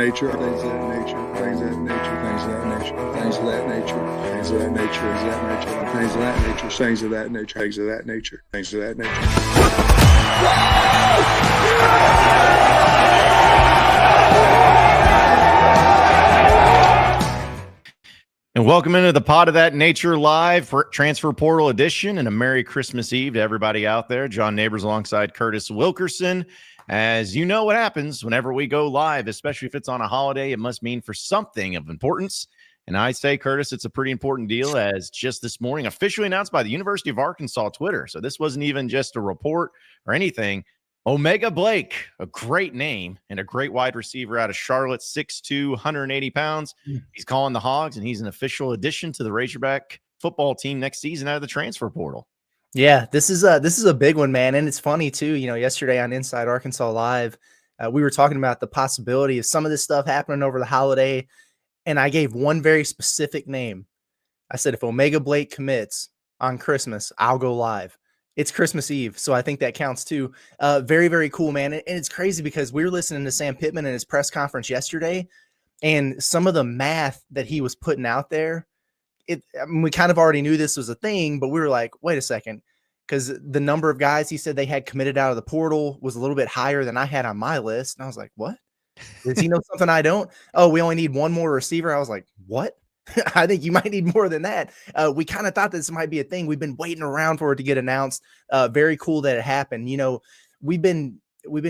nature, things of that nature, things of that nature, things of that nature, things of that nature, things of that nature, things of that nature, things of that nature, things of that nature, things of that nature, things of that And welcome into the Pod of That Nature Live for Transfer Portal Edition, and a Merry Christmas Eve to everybody out there. John Neighbors alongside Curtis Wilkerson. As you know what happens whenever we go live, especially if it's on a holiday, it must mean for something of importance. And I say, Curtis, it's a pretty important deal, as just this morning officially announced by the University of Arkansas Twitter. So this wasn't even just a report or anything. Omega Blake, a great name and a great wide receiver out of Charlotte, 6'2", 180 pounds. He's calling the Hogs, and he's an official addition to the Razorback football team next season out of the transfer portal. Yeah, this is a big one, man. And it's funny too, yesterday on Inside Arkansas Live, we were talking about the possibility of some of this stuff happening over the holiday. And I gave one very specific name. I said, if Omega Blake commits on Christmas, I'll go live. It's Christmas Eve, so I think that counts too. Very, very cool, man. And it's crazy because we were listening to Sam Pitman in his press conference yesterday, and some of the math that he was putting out there, we kind of already knew this was a thing, but we were like, wait a second, because the number of guys he said they had committed out of the portal was a little bit higher than I had on my list. And I was like, what? Does he know something I don't? Oh, we only need one more receiver. I was like, what? I think you might need more than that. We kind of thought this might be a thing. We've been waiting around for it to get announced. Very cool that it happened. We've been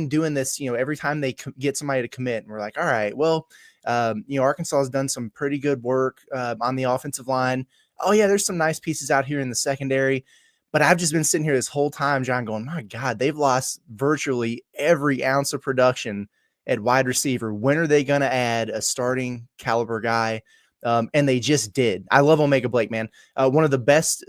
doing this, every time they get somebody to commit, and we're like, all right, well, Arkansas has done some pretty good work on the offensive line. Oh yeah, there's some nice pieces out here in the secondary, but I've just been sitting here this whole time, John, going, my God, they've lost virtually every ounce of production at wide receiver. When are they going to add a starting caliber guy? And they just did. I love Omega Blake, man. One of the best.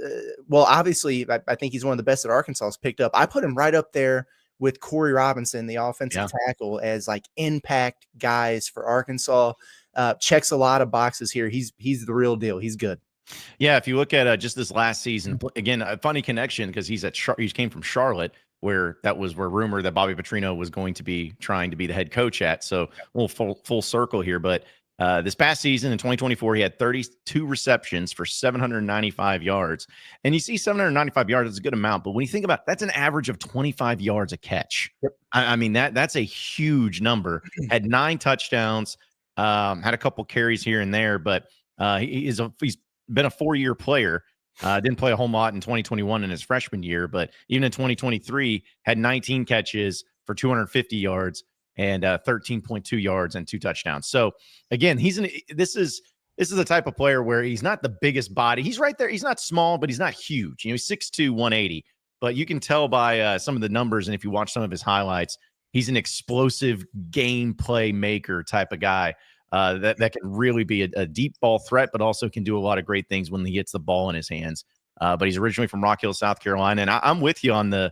Obviously, I think he's one of the best that Arkansas has picked up. I put him right up there with Corey Robinson, the offensive tackle, as like impact guys for Arkansas. Checks a lot of boxes here. He's the real deal. He's good. Yeah, if you look at just this last season, again, a funny connection because he came from Charlotte, where rumor that Bobby Petrino was going to be trying to be the head coach at. So a little full circle here, but. This past season in 2024, he had 32 receptions for 795 yards. And you see 795 yards is a good amount, but when you think about it, that's an average of 25 yards a catch. Yep. I mean, that's a huge number. Had 9 touchdowns, had a couple carries here and there, but he's been a 4-year player. Didn't play a whole lot in 2021 in his freshman year, but even in 2023, had 19 catches for 250 yards. And 13.2 yards and 2 touchdowns. So again, this is the type of player where he's not the biggest body. He's right there. He's not small, but he's not huge. He's 6'2", 180. But you can tell by some of the numbers, and if you watch some of his highlights, he's an explosive gameplay maker type of guy that can really be a deep ball threat, but also can do a lot of great things when he gets the ball in his hands. But he's originally from Rock Hill, South Carolina, and I'm with you on the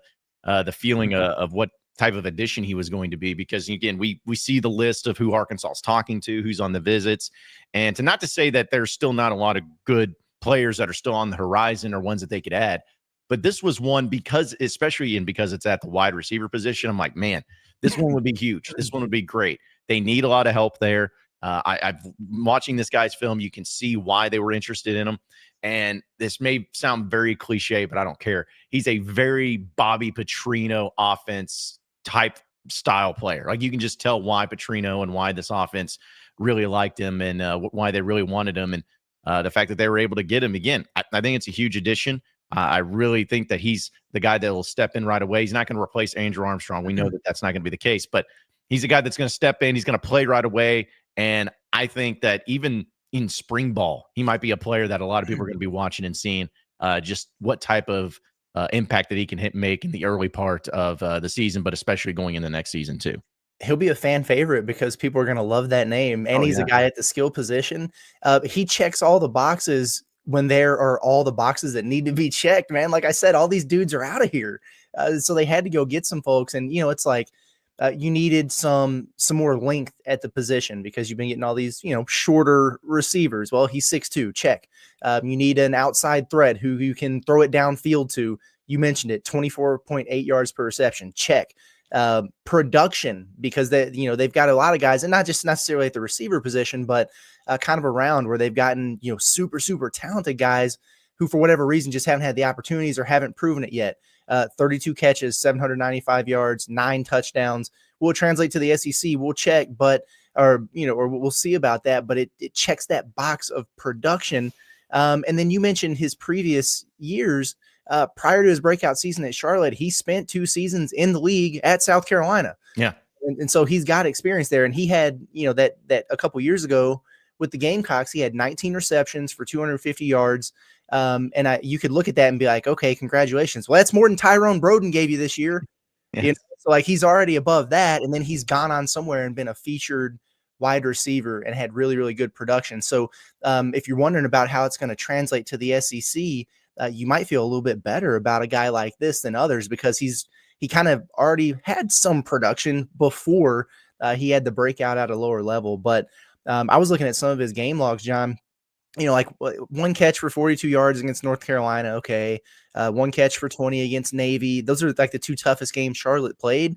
feeling of what type of addition he was going to be, because again, we see the list of who Arkansas is talking to, who's on the visits, and not to say that there's still not a lot of good players that are still on the horizon or ones that they could add, but this was one because it's at the wide receiver position. I'm like, man, this one would be huge. This one would be great. They need a lot of help there. I've watching this guy's film. You can see why they were interested in him. And this may sound very cliche, but I don't care. He's a very Bobby Petrino offense type style player. Like, you can just tell why Petrino and why this offense really liked him, and why they really wanted him. And the fact that they were able to get him again, I think it's a huge addition. I really think that he's the guy that will step in right away. He's not going to replace Andrew Armstrong. We know that that's not going to be the case, but he's a guy that's going to step in. He's going to play right away. And I think that even in spring ball, he might be a player that a lot of people are going to be watching and seeing just what type of impact that he can make in the early part of the season, but especially going in the next season too. He'll be a fan favorite because people are going to love that name. And he's a guy at the skill position. He checks all the boxes when there are all the boxes that need to be checked, man. Like I said, all these dudes are out of here. So they had to go get some folks. And, it's like you needed some more length at the position because you've been getting all these, shorter receivers. Well, he's 6'2", check. You need an outside threat who you can throw it downfield to. You mentioned it, 24.8 yards per reception, check. production, because they've got a lot of guys, and not just necessarily at the receiver position, but kind of around, where they've gotten, super, super talented guys who for whatever reason just haven't had the opportunities or haven't proven it yet. 32 catches, 795 yards, 9 touchdowns. Will it translate to the SEC? We'll check, or we'll see about that, but it checks that box of production. And then you mentioned his previous years. Prior to his breakout season at Charlotte, he spent 2 seasons in the league at South Carolina. Yeah. And so he's got experience there. And he had, that a couple years ago with the Gamecocks, he had 19 receptions for 250 yards. And you could look at that and be like, okay, congratulations. Well, that's more than Tyrone Broden gave you this year. Yes. So like he's already above that. And then he's gone on somewhere and been a featured wide receiver and had really, really good production. So if you're wondering about how it's going to translate to the SEC, you might feel a little bit better about a guy like this than others, because he kind of already had some production before he had the breakout at a lower level. But I was looking at some of his game logs, John. Like 1 catch for 42 yards against North Carolina. Okay. 1 catch for 20 against Navy. Those are like the 2 toughest games Charlotte played.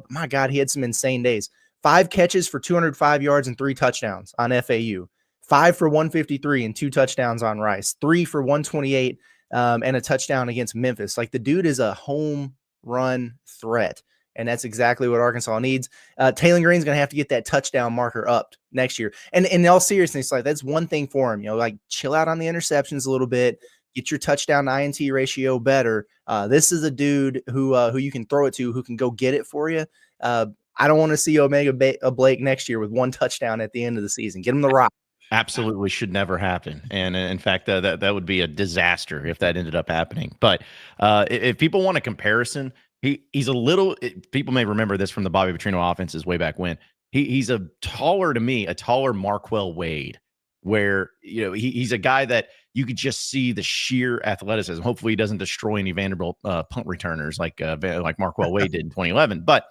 My God, he had some insane days. 5 catches for 205 yards and 3 touchdowns on FAU. 5 for 153 and 2 touchdowns on Rice. 3 for 128 and a touchdown against Memphis. Like, the dude is a home run threat. And that's exactly what Arkansas needs. Taylor Green's going to have to get that touchdown marker up next year. And in all seriousness, like, that's one thing for him, like, chill out on the interceptions a little bit, get your touchdown to INT ratio better. This is a dude who you can throw it to, who can go get it for you. I don't want to see Omega Blake next year with 1 touchdown at the end of the season. Get him the rock. Absolutely should never happen. And in fact, that would be a disaster if that ended up happening. But if people want a comparison, he's a little, people may remember this from the Bobby Petrino offenses way back when. He's a taller Marquell Wade, where, he's a guy that you could just see the sheer athleticism. Hopefully he doesn't destroy any Vanderbilt punt returners like Marquell Wade did in 2011. But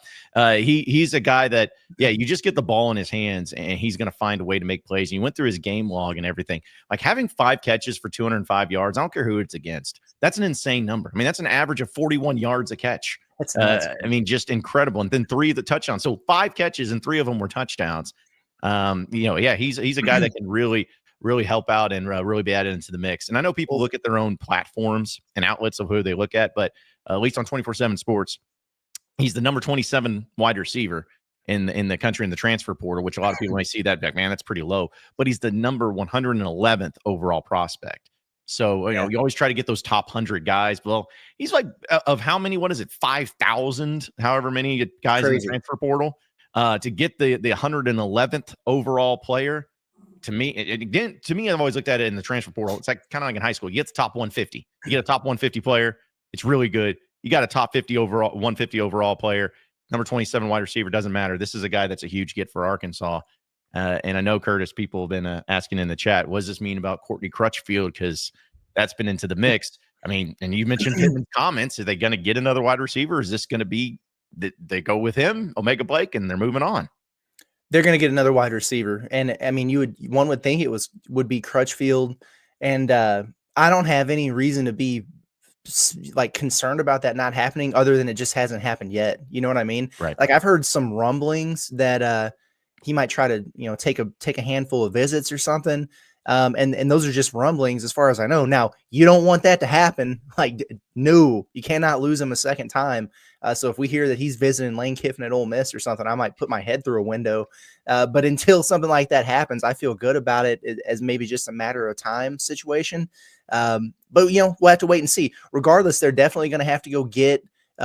he's a guy that, you just get the ball in his hands and he's going to find a way to make plays. And you went through his game log and everything. Like, having 5 catches for 205 yards, I don't care who it's against. That's an insane number. I mean, that's an average of 41 yards a catch. That's nuts. Just incredible. And then 3 of the touchdowns. So 5 catches and 3 of them were touchdowns. He's a guy that can really help out and really be added into the mix. And I know people look at their own platforms and outlets of who they look at, but at least on 24/7 Sports, he's the number 27 wide receiver in the country in the transfer portal, which a lot of people may see that back, man, that's pretty low. But he's the number 111th overall prospect. So, you always try to get those top 100 guys. Well, he's like, of how many, 5,000, however many guys in the transfer portal, to get the 111th overall player. To me, I've always looked at it in the transfer portal. It's like kind of like in high school. You get the top 150. You get a top 150 player. It's really good. You got a top 50 overall, 150 overall player. Number 27 wide receiver, doesn't matter. This is a guy that's a huge get for Arkansas. And I know, Curtis, people have been asking in the chat, what does this mean about Courtney Crutchfield? Because that's been into the mix. I mean, and you mentioned Pitman's comments. Are they going to get another wide receiver? Is this going to be that they go with him, Omega Blake, and they're moving on? They're going to get another wide receiver. And I mean, one would think would be Crutchfield. And I don't have any reason to be like concerned about that not happening, other than it just hasn't happened yet. You know what I mean? Right. Like, I've heard some rumblings that he might try to, take a handful of visits or something. And those are just rumblings as far as I know. Now, you don't want that to happen. Like, no, you cannot lose him a second time. So if we hear that he's visiting Lane Kiffin at Ole Miss or something, I might put my head through a window. But until something like that happens, I feel good about it as maybe just a matter of time situation. But, we'll have to wait and see. Regardless, they're definitely going to have to go get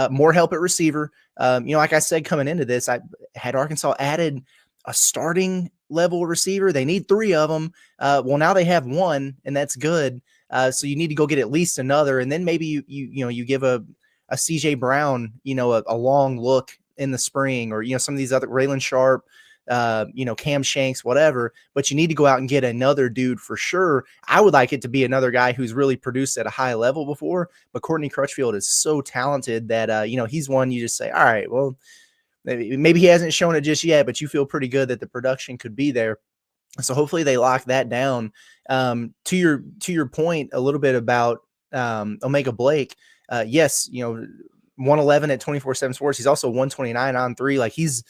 more help at receiver. Like I said, coming into this, I had Arkansas added a starting level receiver. They need 3 of them. Well, now they have 1, and that's good. So you need to go get at least another. And then maybe you give a CJ Brown, a long look in the spring, or, some of these other Raylan Sharp, Cam Shanks, whatever, but you need to go out and get another dude for sure. I would like it to be another guy who's really produced at a high level before, but Courtney Crutchfield is so talented that, he's one you just say, all right, well, maybe he hasn't shown it just yet, but you feel pretty good that the production could be there. So hopefully they lock that down. To your point a little bit about Omega Blake. Yes, 111 at 24/7 Sports. He's also 129 on 3. Like he's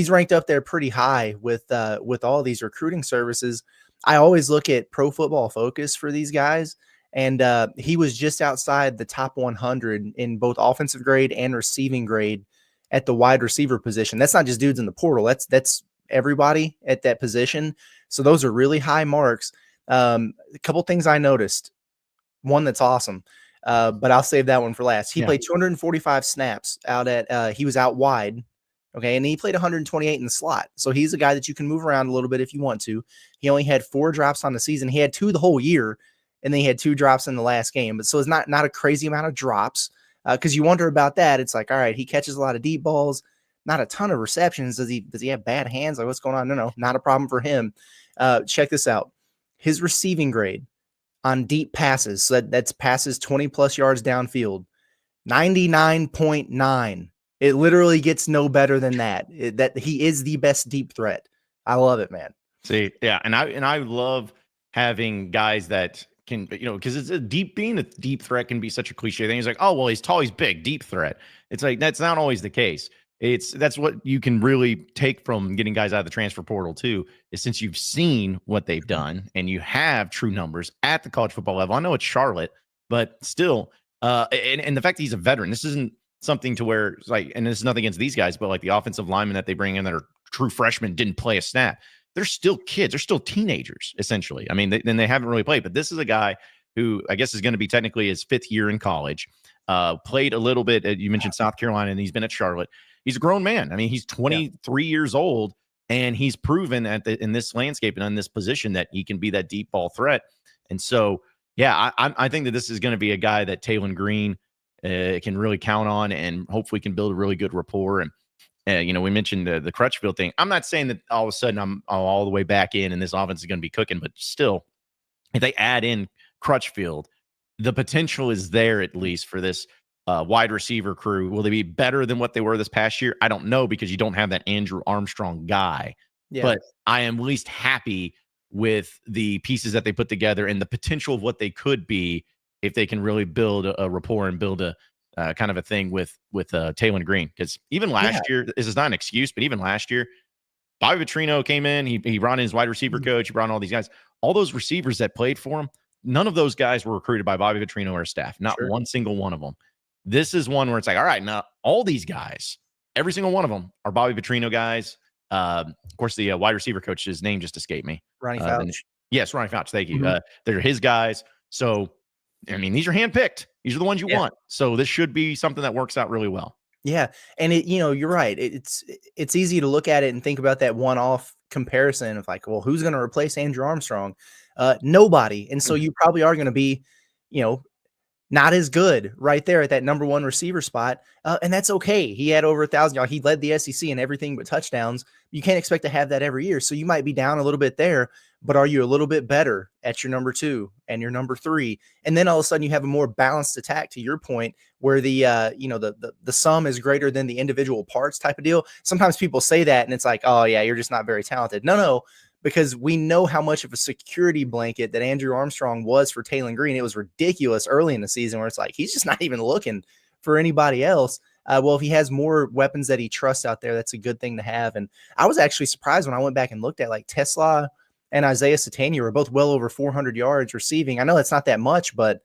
ranked up there pretty high with all these recruiting services. I always look at Pro Football Focus for these guys, and he was just outside the top 100 in both offensive grade and receiving grade at the wide receiver position. That's not just dudes in the portal. That's everybody at that position. So those are really high marks. A couple things I noticed. One that's awesome, but I'll save that one for last. He played 245 snaps out at he was out wide. Okay. And he played 128 in the slot. So he's a guy that you can move around a little bit if you want to. He only had 4 drops on the season. He had 2 the whole year, and then he had 2 drops in the last game. But so it's not a crazy amount of drops. Because you wonder about that. It's like, all right, he catches a lot of deep balls, not a ton of receptions. Does he have bad hands? Like, what's going on? No, not a problem for him. Check this out. His receiving grade on deep passes, so that's passes 20 plus yards downfield, 99.9. It literally gets no better than that. That he is the best deep threat. I love it, man. See, yeah, and I love having guys that can, because it's being a deep threat can be such a cliche thing. It's like, oh, well, he's tall, he's big, deep threat. It's like, that's not always the case. That's what you can really take from getting guys out of the transfer portal too, is since you've seen what they've done and you have true numbers at the college football level. I know it's Charlotte, but still, and the fact that he's a veteran, this isn't something to where it's like, and this is nothing against these guys, but like the offensive linemen that they bring in that are true freshmen didn't play a snap. They're still kids. They're still teenagers, essentially. I mean, they haven't really played, but this is a guy who I guess is going to be technically his 5th year in college. Played a little bit. You mentioned South Carolina, and he's been at Charlotte. He's a grown man. I mean, he's 23 years old, and he's proven in this landscape and on this position that he can be that deep ball threat. And so, yeah, I think that this is going to be a guy that Taylon Green can really count on, and hopefully can build a really good rapport. And we mentioned the Crutchfield thing. I'm not saying that all of a sudden I'm all the way back in and this offense is going to be cooking, but still, if they add in Crutchfield, the potential is there at least for this wide receiver crew. Will they be better than what they were this past year? I don't know, because you don't have that Andrew Armstrong guy. Yeah. But I am at least happy with the pieces that they put together and the potential of what they could be if they can really build a rapport and build a kind of a thing with Taylon Green. Because even last year, this is not an excuse, but even last year, Bobby Petrino came in. He brought in his wide receiver coach. He brought in all these guys. All those receivers that played for him, none of those guys were recruited by Bobby Petrino or his staff. Not one single one of them. This is one where it's like, all right, now all these guys, every single one of them are Bobby Petrino guys. Of course, the wide receiver coach, his name just escaped me. Ronnie Fouch. Yes, Ronnie Fouch. Thank you. They're his guys. So, I mean, these are handpicked. These are the ones you want. So this should be something that works out really well. Yeah. And you're right. It's easy to look at it and think about that one-off comparison of like, well, who's going to replace Andrew Armstrong? Nobody. And so you probably are going to be, not as good right there at that number 1 receiver spot. And that's okay. He had over 1,000 yards. He led the SEC in everything but touchdowns. You can't expect to have that every year. So you might be down a little bit there, but are you a little bit better at your number 2 and your number 3? And then all of a sudden you have a more balanced attack, to your point, where the sum is greater than the individual parts type of deal. Sometimes people say that and it's like, oh yeah, you're just not very talented. No, because we know how much of a security blanket that Andrew Armstrong was for Taylon Green. It was ridiculous early in the season where it's like, he's just not even looking for anybody else. Well, if he has more weapons that he trusts out there, that's a good thing to have. And I was actually surprised when I went back and looked at like Tesla and Isaiah Satania were both well over 400 yards receiving. I know that's not that much, but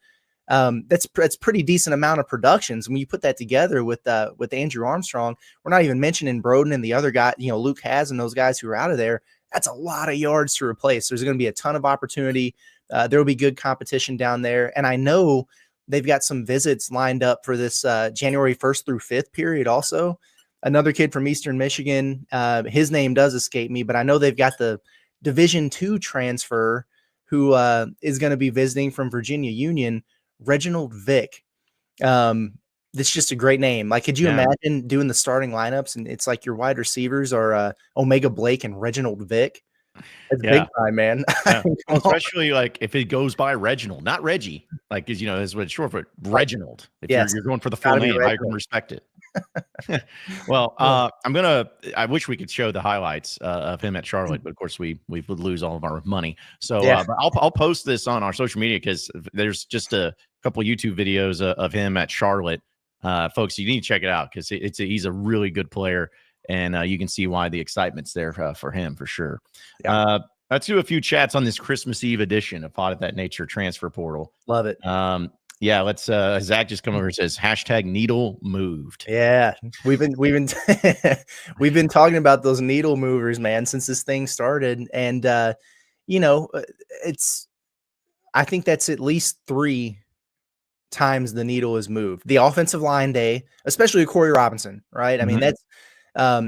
that's pretty decent amount of productions. When you put that together with Andrew Armstrong, we're not even mentioning Broden and the other guy, Luke Has and those guys who are out of there. That's a lot of yards to replace. There's going to be a ton of opportunity. There will be good competition down there. And I know they've got some visits lined up for this January 1st through 5th period also. Another kid from Eastern Michigan, his name does escape me, but I know they've got the Division II transfer who is going to be visiting from Virginia Union, Reginald Vick. That's just a great name. Like, could you imagine doing the starting lineups and it's like your wide receivers are Omega Blake and Reginald Vick? That's big time, man. Yeah. Especially like if it goes by Reginald, not Reggie, like, cause that's what it's short for. Reginald. If you're going for the full name, I can respect it. Well, I wish we could show the highlights of him at Charlotte, but of course we would lose all of our money. So but I'll post this on our social media because there's just a couple YouTube videos of him at Charlotte. Folks, you need to check it out because he's a really good player, and you can see why the excitement's there for him for sure. Yeah. Let's do a few chats on this Christmas Eve edition of Pod of That Nature transfer portal. Love it. Yeah, let's Zach just come over and says #needle moved. Yeah, we've been we've been talking about those needle movers, man, since this thing started. And I think that's at least 3 times the needle is moved. The offensive line day, especially Corey Robinson, right? I mean, that's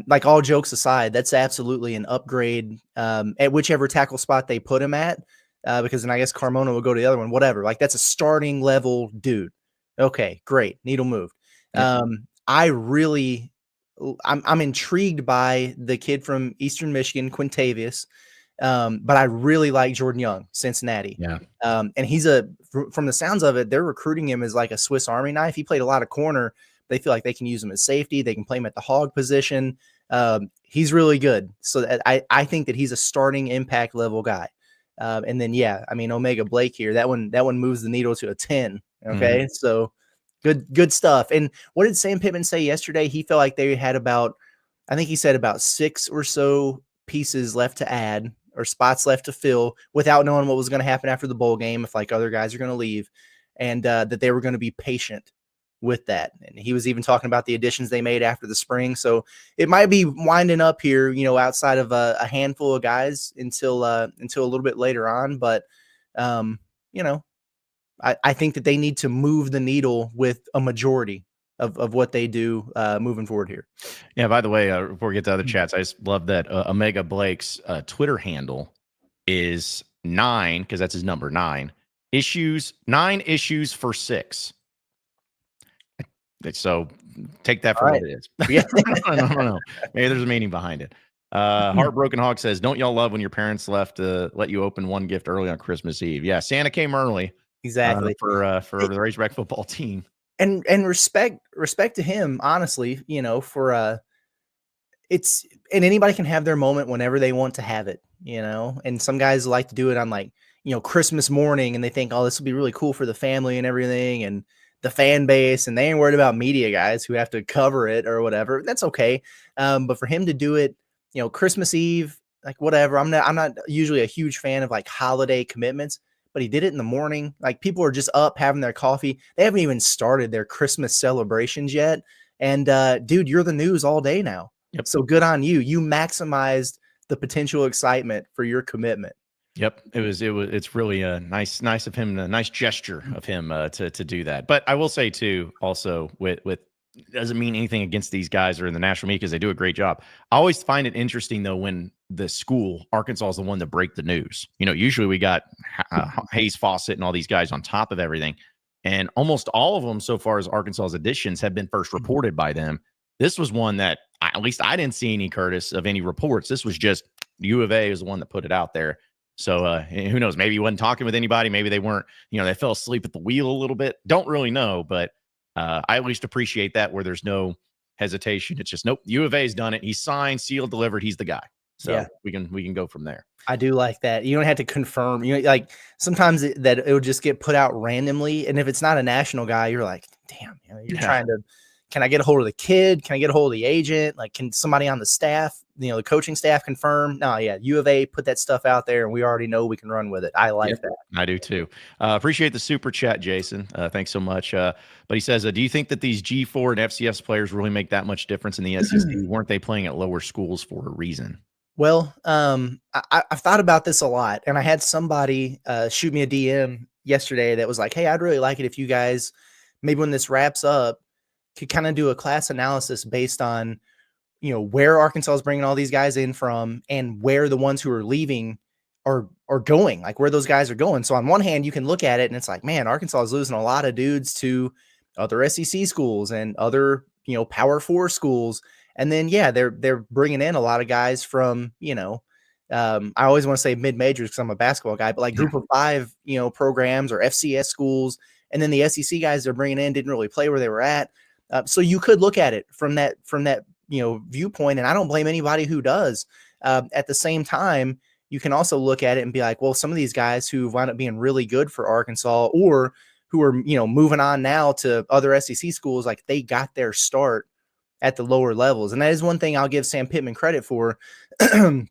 like, all jokes aside, that's absolutely an upgrade at whichever tackle spot they put him at. Because then I guess Carmona will go to the other one, whatever. Like, that's a starting level dude. Okay, great. Needle moved. I'm intrigued by the kid from Eastern Michigan, Quintavious. But I really like Jordan Young, Cincinnati. Yeah. And he's from the sounds of it, they're recruiting him as like a Swiss Army knife. He played a lot of corner. They feel like they can use him as safety. They can play him at the hog position. He's really good. So I think that he's a starting impact level guy. And then, I mean, Omega Blake here, that one moves the needle to a 10. Okay. So good stuff. And what did Sam Pittman say yesterday? He felt like they had about 6 or so pieces left to add, or spots left to fill, without knowing what was going to happen after the bowl game, if like other guys are going to leave, and that they were going to be patient with that. And he was even talking about the additions they made after the spring. So it might be winding up here, outside of a handful of guys until a little bit later on. But, I think that they need to move the needle with a majority of what they do moving forward here. Yeah, by the way, before we get to other chats, I just love that Omega Blake's Twitter handle is 9, because that's his number, 9 issues for 6. So take that for what it is. Yeah. I don't know. Maybe there's a meaning behind it. Heartbroken Hog says, don't y'all love when your parents left to let you open one gift early on Christmas Eve? Yeah, Santa came early. Exactly. For the Razorback football team. And respect to him, honestly, for it's, and anybody can have their moment whenever they want to have it, and some guys like to do it on like, Christmas morning, and they think, oh, this will be really cool for the family and everything, and the fan base, and they ain't worried about media guys who have to cover it or whatever. That's okay. But for him to do it, Christmas Eve, like whatever, I'm not usually a huge fan of like holiday commitments, but he did it in the morning. Like, people are just up having their coffee. They haven't even started their Christmas celebrations yet. And dude, you're the news all day now. Yep. So good on you. You maximized the potential excitement for your commitment. Yep. It's really a nice of him, a nice gesture of him to do that. But I will say too, also with doesn't mean anything against these guys or in the national media, because they do a great job. I always find it interesting though, when the school, Arkansas, is the one to break the news. Usually we got Hayes Fawcett and all these guys on top of everything. And almost all of them, so far as Arkansas's additions, have been first reported by them. This was one that at least I didn't see any, Curtis, of any reports. This was just U of A is the one that put it out there. So who knows? Maybe he wasn't talking with anybody. Maybe they weren't, they fell asleep at the wheel a little bit. Don't really know, but I at least appreciate that, where there's no hesitation. It's just, nope, U of A's done it. He's signed, sealed, delivered. He's the guy. So we can go from there. I do like that. You don't have to confirm. Like sometimes that it will just get put out randomly. And if it's not a national guy, you're like, damn, you're trying to, can I get a hold of the kid? Can I get a hold of the agent? Like, can somebody on the staff, the coaching staff confirm? No, U of A put that stuff out there, and we already know we can run with it. I like that. I do too. Appreciate the super chat, Jason. Thanks so much. But he says, do you think that these G4 and FCS players really make that much difference in the SEC? Weren't they playing at lower schools for a reason? Well, I've thought about this a lot, and I had somebody shoot me a DM yesterday that was like, hey, I'd really like it if you guys, maybe when this wraps up, could kind of do a class analysis based on, where Arkansas is bringing all these guys in from, and where the ones who are leaving are going, like where those guys are going. So on one hand, you can look at it and it's like, man, Arkansas is losing a lot of dudes to other SEC schools and other, Power 4 schools. And then, they're bringing in a lot of guys from, I always want to say mid-majors because I'm a basketball guy, but like group of 5, programs or FCS schools. And then the SEC guys they're bringing in didn't really play where they were at. So you could look at it from that, viewpoint. And I don't blame anybody who does. At the same time, you can also look at it and be like, well, some of these guys who wound up being really good for Arkansas, or who are, moving on now to other SEC schools, like they got their start at the lower levels. And that is one thing I'll give Sam Pitman credit for and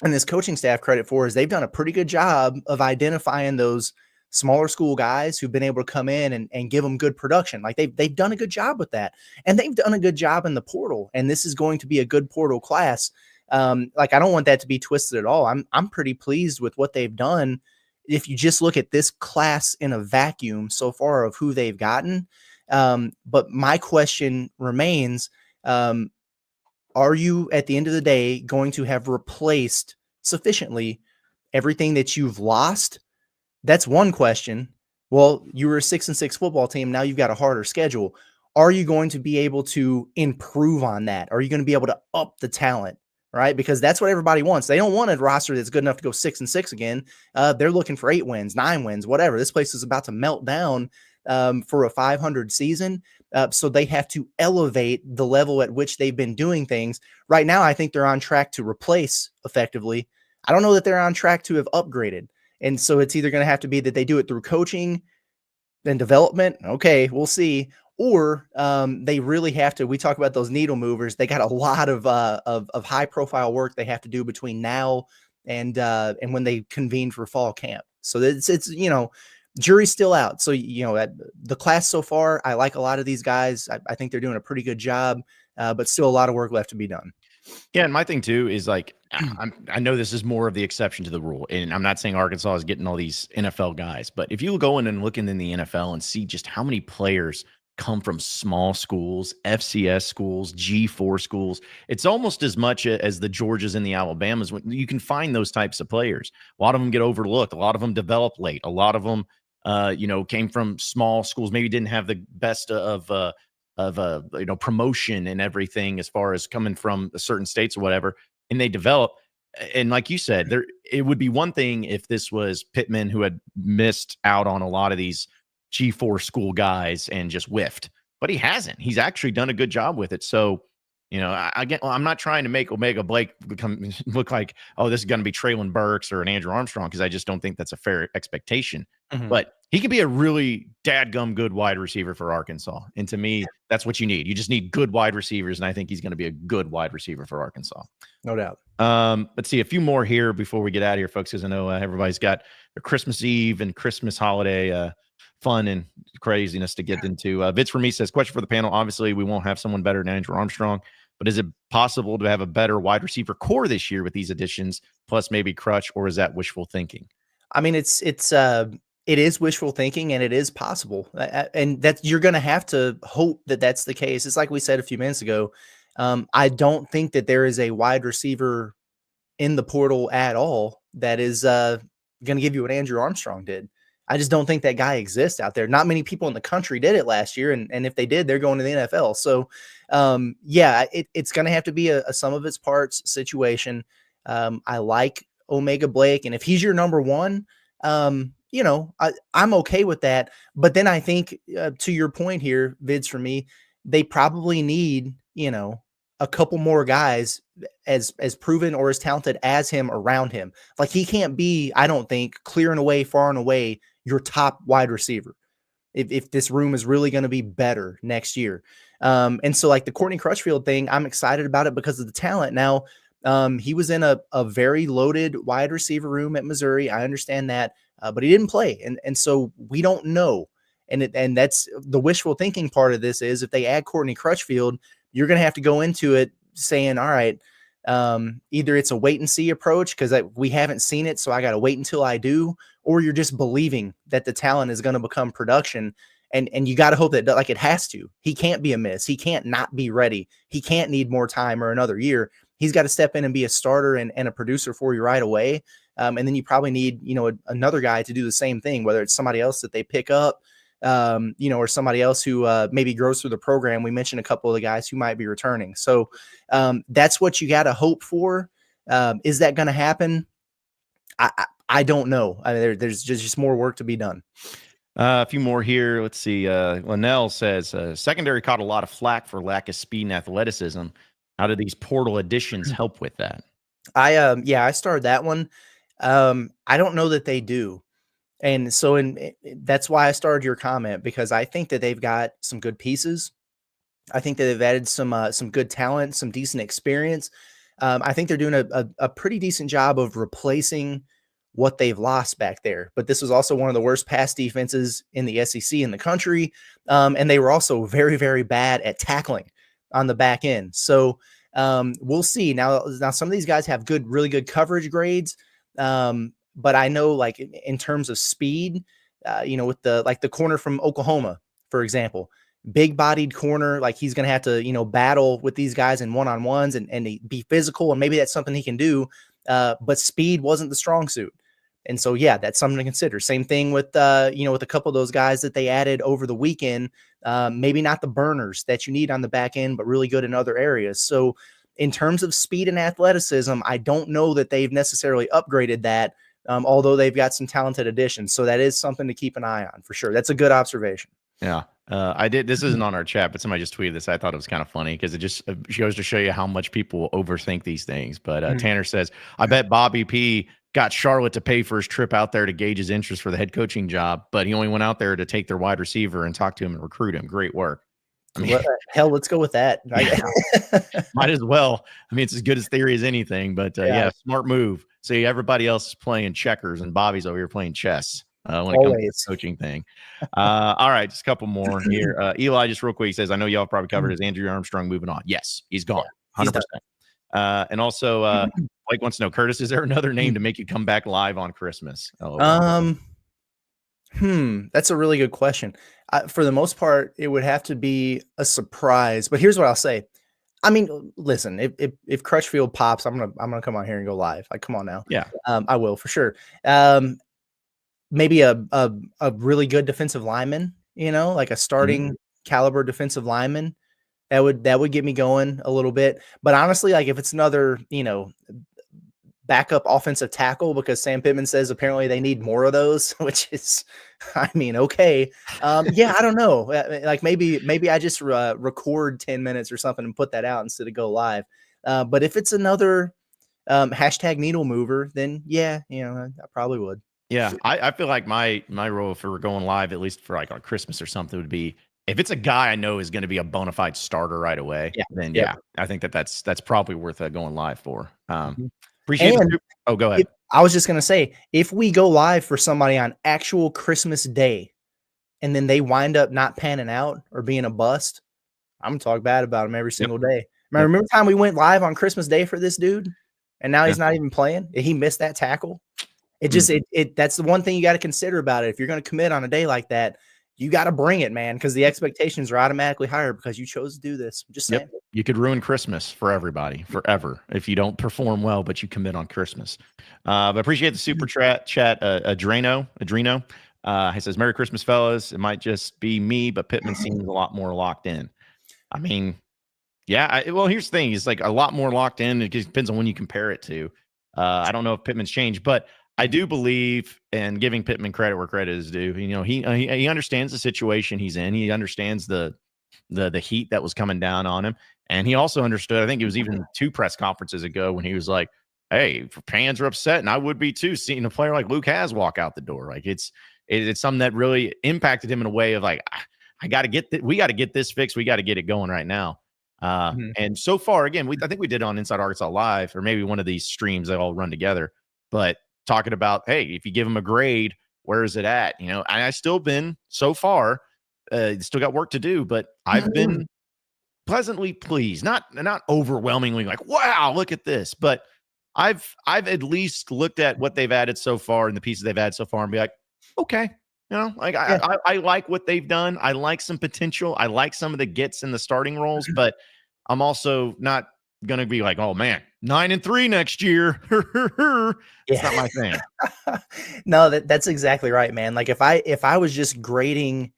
this coaching staff credit for, is they've done a pretty good job of identifying those smaller school guys who've been able to come in and give them good production. Like they've done a good job with that, and they've done a good job in the portal. And this is going to be a good portal class. Like I don't want that to be twisted at all. I'm pretty pleased with what they've done. If you just look at this class in a vacuum so far of who they've gotten. But my question remains, are you at the end of the day going to have replaced sufficiently everything that you've lost? That's one question. Well, you were a 6-6 football team. Now you've got a harder schedule. Are you going to be able to improve on that? Are you going to be able to up the talent? Right? Because that's what everybody wants. They don't want a roster that's good enough to go 6-6 again. They're looking for 8 wins, 9 wins, whatever. This place is about to melt down for a 500 season. So they have to elevate the level at which they've been doing things. Right now, I think they're on track to replace effectively. I don't know that they're on track to have upgraded. And so it's either going to have to be that they do it through coaching and development. Okay, we'll see. Or they really have to. We talk about those needle movers. They got a lot of high profile work they have to do between now and when they convene for fall camp. So it's jury's still out. So the class so far, I like a lot of these guys. I think they're doing a pretty good job, but still a lot of work left to be done. Yeah, and my thing too is like I know this is more of the exception to the rule, and I'm not saying Arkansas is getting all these NFL guys, but if you go in and look in the NFL and see just how many players come from small schools, FCS schools, G4 schools, it's almost as much as the Georgias and the Alabamas. When you can find those types of players, a lot of them get overlooked. A lot of them develop late. A lot of them, came from small schools, maybe didn't have the best of promotion and everything as far as coming from certain states or whatever, and they develop. And like you said, it would be one thing if this was Pitman who had missed out on a lot of these G4 school guys and just whiffed, but he hasn't. He's actually done a good job with it. So, I'm not trying to make Omega Blake look like, oh, this is going to be Traylon Burks or an Andrew Armstrong, because I just don't think that's a fair expectation. Mm-hmm. But he could be a really dadgum good wide receiver for Arkansas. And to me, that's what you need. You just need good wide receivers, and I think he's going to be a good wide receiver for Arkansas. No doubt. Let's see a few more here before we get out of here, folks, because I know everybody's got their Christmas Eve and Christmas holiday fun and craziness to get into. Vince for me says, question for the panel. Obviously, we won't have someone better than Andrew Armstrong, but is it possible to have a better wide receiver core this year with these additions, plus maybe Crutch, or is that wishful thinking? I mean, it is wishful thinking, and it is possible. And that you're going to have to hope that that's the case. It's like we said a few minutes ago. I don't think that there is a wide receiver in the portal at all that is going to give you what Andrew Armstrong did. I just don't think that guy exists out there. Not many people in the country did it last year. And if they did, they're going to the NFL. So, it's going to have to be a sum of its parts situation. I like Omega Blake. And if he's your number one, I'm okay with that. But then I think to your point here, Vids, for me, they probably need, a couple more guys as proven or as talented as him around him. Like he can't be, I don't think, clearing away, far and away your top wide receiver if this room is really going to be better next year. And so like the Courtney Crutchfield thing, I'm excited about it because of the talent. Now, he was in a very loaded wide receiver room at Missouri. I understand that, but he didn't play. And so we don't know. And that's the wishful thinking part of this is if they add Courtney Crutchfield, you're going to have to go into it saying, all right, either it's a wait and see approach because we haven't seen it, so I got to wait until I do, or you're just believing that the talent is going to become production. And you got to hope that like it has to. He can't be a miss. He can't not be ready. He can't need more time or another year. He's got to step in and be a starter and a producer for you right away. And then you probably need, another guy to do the same thing, whether it's somebody else that they pick up, or somebody else who maybe grows through the program. We mentioned a couple of the guys who might be returning. So that's what you got to hope for. Is that going to happen? I don't know. I mean, there's just more work to be done. A few more here. Let's see. Linnell says, secondary caught a lot of flack for lack of speed and athleticism. How do these portal additions help with that? I started that one. I don't know that they do. And so that's why I started your comment, because I think that they've got some good pieces. I think that they've added some good talent, some decent experience. I think they're doing a pretty decent job of replacing what they've lost back there. But this was also one of the worst pass defenses in the SEC in the country. And they were also very, very bad at tackling on the back end. So we'll see. Now some of these guys have really good coverage grades. But I know, like, in terms of speed, with the corner from Oklahoma, for example, big bodied corner, like he's going to have to, battle with these guys in one-on-ones and be physical. And maybe that's something he can do. But speed wasn't the strong suit. And so, yeah, that's something to consider. Same thing with, with a couple of those guys that they added over the weekend, maybe not the burners that you need on the back end, but really good in other areas. So in terms of speed and athleticism, I don't know that they've necessarily upgraded that, although they've got some talented additions. So that is something to keep an eye on for sure. That's a good observation. Yeah. This isn't on our chat, but somebody just tweeted this. I thought it was kind of funny because it just goes to show you how much people overthink these things. But Tanner says, I bet Bobby P got Charlotte to pay for his trip out there to gauge his interest for the head coaching job, but he only went out there to take their wide receiver and talk to him and recruit him. Great work. I mean, hell, let's go with that. Might as well. I mean, it's as good as theory as anything, but yeah, smart move. See, everybody else is playing checkers and Bobby's over here playing chess. When it comes to the coaching thing. All right, just a couple more here. Eli, just real quick, he says, I know y'all probably covered his Andrew Armstrong moving on. Yes, he's gone. 100%. And also, Blake wants to know, Curtis, is there another name to make you come back live on Christmas? That's a really good question. For the most part, it would have to be a surprise. But here's what I'll say. I mean, listen, if Crutchfield pops, I'm gonna come on here and go live. Like, come on now. Yeah. I will for sure. Maybe a really good defensive lineman, like a starting caliber defensive lineman, that would get me going a little bit. But honestly, like if it's another, backup offensive tackle, because Sam Pitman says apparently they need more of those, which is, I mean, okay. Yeah, I don't know. Like maybe I just record 10 minutes or something and put that out instead of go live. But if it's another hashtag needle mover, then yeah, I probably would. Yeah, I feel like my role if we were going live, at least for like on Christmas or something, would be if it's a guy I know is going to be a bona fide starter right away. Yeah. Then I think that's probably worth going live for. Appreciate it. Oh, go ahead. I was just going to say, if we go live for somebody on actual Christmas Day, and then they wind up not panning out or being a bust, I'm gonna talk bad about him every single day. Remember the time we went live on Christmas Day for this dude, and now he's not even playing? He missed that tackle. It just that's the one thing you got to consider about it. If you're going to commit on a day like that, you got to bring it, man, because the expectations are automatically higher because you chose to do this. I'm just saying. You could ruin Christmas for everybody forever if you don't perform well, but you commit on Christmas. But appreciate the super chat. Adreno. He says, "Merry Christmas, fellas. It might just be me, but Pitman seems a lot more locked in." I mean, yeah. Well, here's the thing: it's like a lot more locked in. It just depends on when you compare it to. I don't know if Pitman's changed, but I do believe, and giving Pitman credit where credit is due, he understands the situation he's in. He understands the heat that was coming down on him. And he also understood, I think it was even 2 press conferences ago when he was like, hey, fans are upset, and I would be too, seeing a player like Luke has walk out the door. Like it's something that really impacted him in a way of like, we got to get this fixed. We got to get it going right now. And so far, again, I think we did on Inside Arkansas Live, or maybe one of these streams that all run together, but talking about, hey, if you give him a grade, where is it at? And I still been so far, still got work to do, but I've been pleasantly pleased, not overwhelmingly like, wow, look at this, but I've at least looked at what they've added so far and the pieces they've added so far and be like, okay, I like what they've done. I like some potential. I like some of the gets in the starting roles, but I'm also not going to be like, oh man, 9-3 next year. It's not my thing. No, that's exactly right, man. Like if I was just grading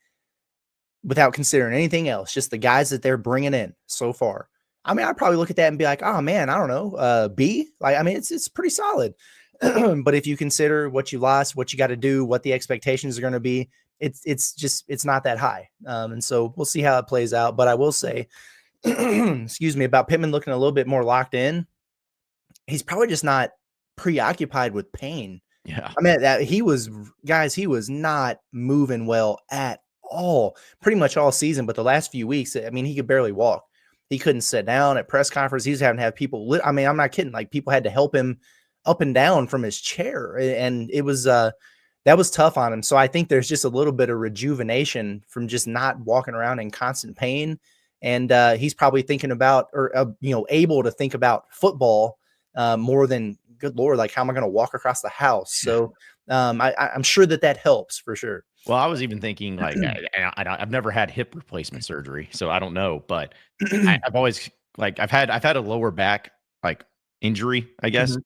without considering anything else, just the guys that they're bringing in so far, I mean, I'd probably look at that and be like, oh man, I don't know, B. Like, I mean, it's pretty solid. But if you consider what you lost, what you got to do, what the expectations are going to be, it's not that high. And so we'll see how it plays out. But I will say, excuse me, about Pitman looking a little bit more locked in. He's probably just not preoccupied with pain Yeah. I mean, he was not moving well at all, pretty much all season. But the last few weeks, I mean, he could barely walk. He couldn't sit down at press conference. He was having to have people. I mean, I'm not kidding. Like, people had to help him up and down from his chair, and it was that was tough on him. So I think there's just a little bit of rejuvenation from just not walking around in constant pain. And he's probably thinking about, or able to think about football more than, good Lord, like, how am I going to walk across the house? So I'm sure that helps for sure. Well, I was even thinking, like, I've never had hip replacement surgery, so I don't know, but I've always, like, I've had a lower back, like, injury, I guess.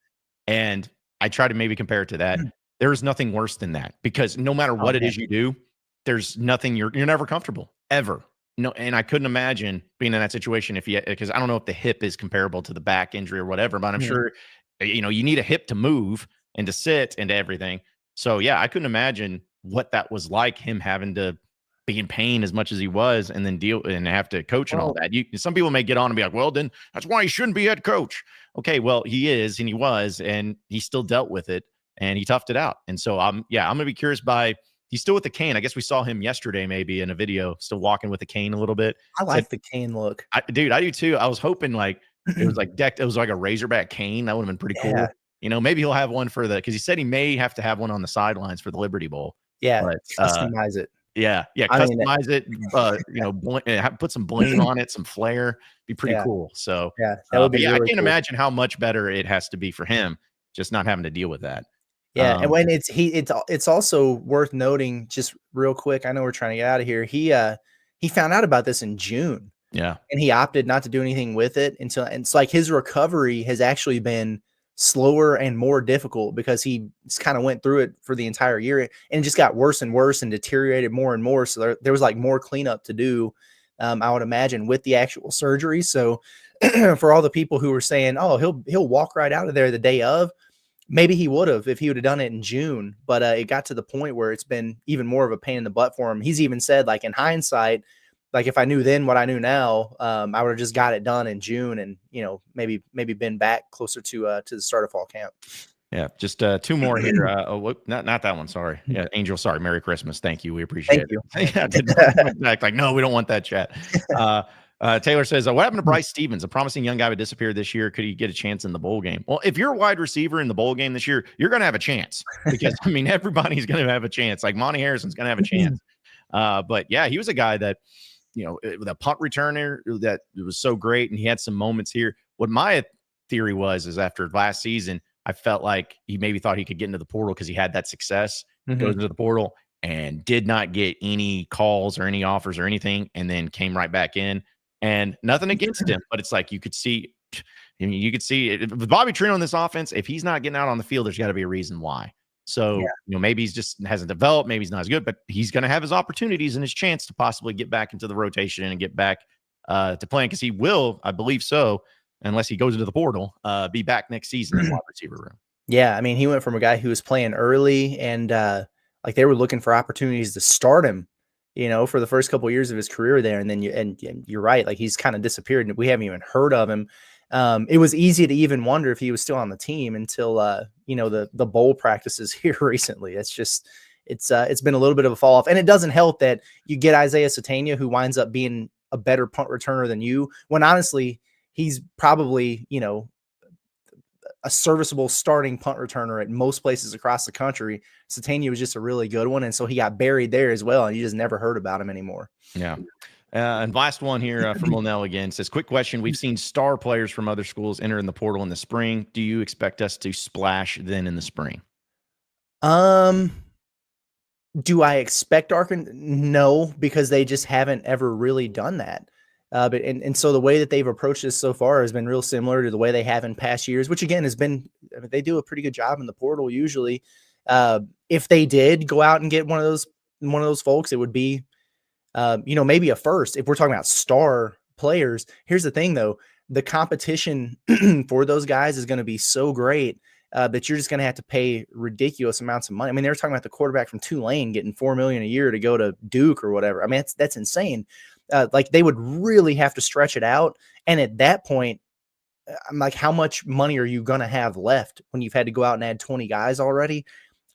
And I try to maybe compare it to that. There is nothing worse than that, because no matter what it is you do, there's nothing, you're never comfortable, ever. No, and I couldn't imagine being in that situation because I don't know if the hip is comparable to the back injury or whatever, but I'm sure, you need a hip to move and to sit and to everything. So yeah, I couldn't imagine what that was like, him having to be in pain as much as he was, and then deal and have to coach and all that. Some people may get on and be like, well, then that's why he shouldn't be head coach. Okay, well, he is, and he was, and he still dealt with it, and he toughed it out. And so I'm going to be curious he's still with the cane. I guess we saw him yesterday, maybe in a video, still walking with the cane a little bit. I like the cane look. Dude, I do too. I was hoping, like, it was like decked. It was like a Razorback cane. That would have been pretty cool. Maybe he'll have one because he said he may have to have one on the sidelines for the Liberty Bowl. Yeah, but, customize it. Yeah, customize it. Put some bling on it, some flair. Be pretty cool. So that would be. Really I can't imagine how much better it has to be for him, just not having to deal with that. Yeah, and when it's also worth noting, just real quick, I know we're trying to get out of here. He found out about this in June. Yeah, and he opted not to do anything with it and it's like his recovery has actually been slower and more difficult because he just kind of went through it for the entire year, and it just got worse and worse and deteriorated more and more. So there was like more cleanup to do, I would imagine, with the actual surgery. So for all the people who were saying, oh, he'll walk right out of there the day of, maybe he would have if he would have done it in June, but it got to the point where it's been even more of a pain in the butt for him. He's even said, like, in hindsight, like, if I knew then what I knew now, I would have just got it done in June, and maybe been back closer to the start of fall camp. Yeah, just two more here. Not that one. Sorry. Yeah, Angel. Sorry. Merry Christmas. Thank you. We appreciate it. Like, no, we don't want that chat. Taylor says, what happened to Bryce Stevens? A promising young guy, but disappeared this year. Could he get a chance in the bowl game? Well, if you're a wide receiver in the bowl game this year, you're going to have a chance, because I mean, everybody's going to have a chance. Like, Monty Harrison's going to have a chance. But yeah, he was a guy that, the punt returner that was so great, and he had some moments here. What my theory is after last season, I felt like he maybe thought he could get into the portal because he had that success. Goes into the portal and did not get any calls or any offers or anything, and then came right back in. And nothing against him, but it's like you could see it with Bobby Petrino in this offense. If he's not getting out on the field, there's got to be a reason why. So, maybe he's just hasn't developed. Maybe he's not as good, but he's going to have his opportunities and his chance to possibly get back into the rotation and get back to playing, because he will, I believe so, unless he goes into the portal, be back next season in the wide receiver room. Yeah, I mean, he went from a guy who was playing early and like they were looking for opportunities to start him, for the first couple of years of his career there, and then you're right, like he's kind of disappeared and we haven't even heard of him. It was easy to even wonder if he was still on the team until the bowl practices here recently. It's just it's been a little bit of a fall off, and it doesn't help that you get Isaiah Satania, who winds up being a better punt returner than you, when honestly he's probably a serviceable starting punt returner at most places across the country. Satania was just a really good one, and so he got buried there as well, and you just never heard about him anymore. Yeah. And last one here from Monell again says, quick question. We've seen star players from other schools enter in the portal in the spring. Do you expect us to splash then in the spring? Do I expect Arkansas? No, because they just haven't ever really done that. But so the way that they've approached this so far has been real similar to the way they have in past years, which again has been, they do a pretty good job in the portal usually. If they did go out and get one of those folks, it would be, maybe a first. If we're talking about star players, here's the thing though, the competition for those guys is going to be so great that you're just going to have to pay ridiculous amounts of money. I mean, they were talking about the quarterback from Tulane getting $4 million a year to go to Duke or whatever. I mean, that's insane. Like they would really have to stretch it out. And at that point, I'm like, how much money are you going to have left when you've had to go out and add 20 guys already?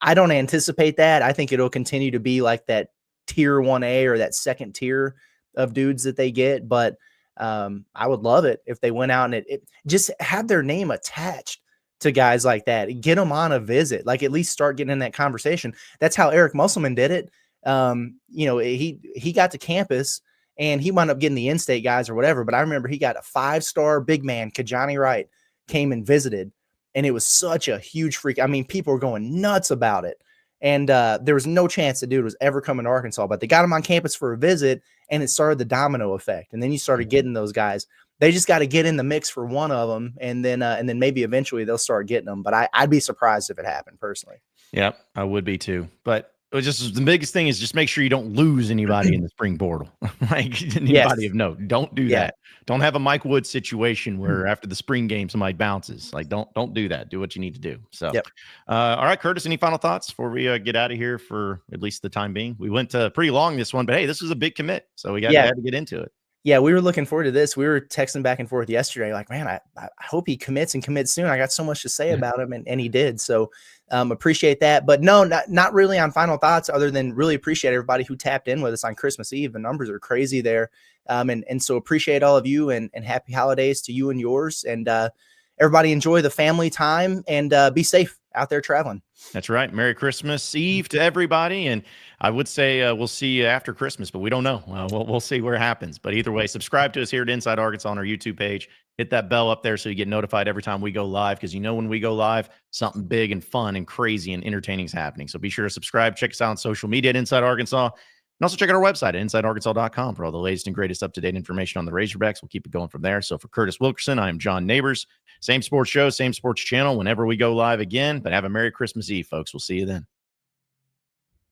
I don't anticipate that. I think it'll continue to be like that tier 1A or that second tier of dudes that they get. But I would love it if they went out and it just have their name attached to guys like that. Get them on a visit, like at least start getting in that conversation. That's how Eric Musselman did it. You know, he got to campus and he wound up getting the in-state guys or whatever. But I remember he got a 5-star big man, Kajani Wright, came and visited. And it was such a huge freak. I mean, people were going nuts about it. And there was no chance the dude was ever coming to Arkansas, but they got him on campus for a visit and it started the domino effect. And then you started getting those guys. They just got to get in the mix for one of them. And then maybe eventually they'll start getting them. But I'd be surprised if it happened personally. Yep, I would be too. But it was just the biggest thing is just make sure you don't lose anybody in the spring portal. Like anybody of note. Don't do that. Don't have a Mike Wood situation where after the spring game somebody bounces. Like don't do that. Do what you need to do. So all right, Curtis, any final thoughts before we get out of here for at least the time being? We went pretty long this one, but hey, this was a big commit. So we had to get into it. Yeah, we were looking forward to this. We were texting back and forth yesterday, like, man, I hope he commits soon. I got so much to say about him, and he did. So appreciate that. But no, not really on final thoughts, other than really appreciate everybody who tapped in with us on Christmas Eve. The numbers are crazy there. And so appreciate all of you and happy holidays to you and yours. And everybody enjoy the family time and be safe out there traveling. That's right. Merry Christmas Eve to everybody. And I would say we'll see you after Christmas, but we don't know. We'll see where it happens. But either way, subscribe to us here at Inside Arkansas on our YouTube page. Hit that bell up there so you get notified every time we go live, because you know when we go live, something big and fun and crazy and entertaining is happening. So be sure to subscribe. Check us out on social media at Inside Arkansas. And also check out our website at InsideArkansas.com for all the latest and greatest up-to-date information on the Razorbacks. We'll keep it going from there. So for Curtis Wilkerson, I am John Neighbors. Same sports show, same sports channel whenever we go live again. But have a Merry Christmas Eve, folks. We'll see you then.